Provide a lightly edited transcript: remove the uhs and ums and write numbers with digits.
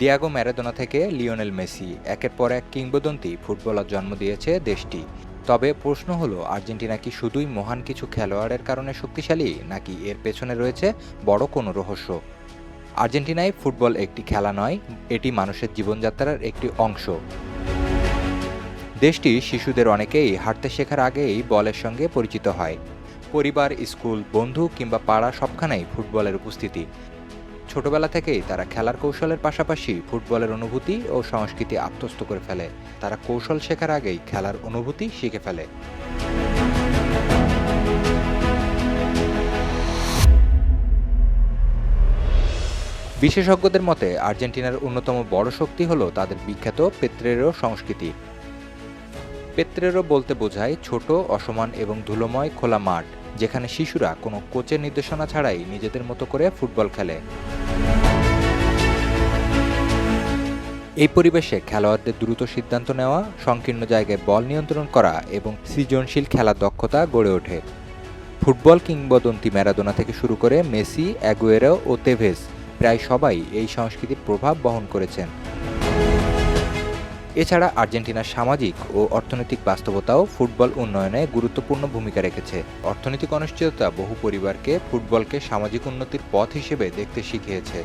Diego Maradona থেকে Lionel Messi, একের পর এক কিংবদন্তি ফুটবলার জন্ম দিয়েছে দেশটি। তবে প্রশ্ন হলো, আর্জেন্টিনা কি শুধুই মহান কিছু খেলোয়াড়ের কারণে শক্তিশালী, নাকি এর পেছনে রয়েছে বড় কোনো রহস্য? আর্জেন্টিনায় ফুটবল একটি খেলা নয়, এটি মানুষের জীবনযাত্রার একটি অংশ। দেশটির শিশুদের অনেকেই হাঁটতে শেখার আগেই বলের সঙ্গে পরিচিত হয়। পরিবার, স্কুল, বন্ধু কিংবা পাড়া সবখানেই ফুটবলের উপস্থিতি। ছোটবেলা থেকেই তারা খেলার কৌশলের পাশাপাশি ফুটবলের অনুভূতি ও সংস্কৃতি আত্মস্থ করে ফেলে। তারা কৌশল শেখার আগেই খেলার অনুভূতি শিখে ফেলে। বিশেষজ্ঞদের মতে আর্জেন্টিনার অন্যতম বড় শক্তি হলো তাদের বিখ্যাত পেত্রেরো সংস্কৃতি। পেত্রেরো বলতে বোঝায় ছোট, অসমান এবং ধুলোময় খোলা মাঠ, যেখানে শিশুরা কোনো কোচের নির্দেশনা ছাড়াই নিজেদের মতো করে ফুটবল খেলে। এই পরিবেশে খেলোয়াড়দের দ্রুত সিদ্ধান্ত নেওয়া, সংকীর্ণ জায়গায় বল নিয়ন্ত্রণ করা এবং সৃজনশীল খেলার দক্ষতা গড়ে ওঠে। ফুটবল কিংবদন্তি ম্যারাডোনা থেকে শুরু করে মেসি, অ্যাগুয়েরো ও তেভেজ প্রায় সবাই এই সংস্কৃতির প্রভাব বহন করেছেন। এছাড়া আর্জেন্টিনার সামাজিক ও অর্থনৈতিক বাস্তবতাও ফুটবল উন্নয়নে গুরুত্বপূর্ণ ভূমিকা রেখেছে। অর্থনৈতিক অনিশ্চয়তা বহু পরিবারকে ফুটবলকে সামাজিক উন্নতির পথ হিসেবে দেখতে শিখিয়েছে।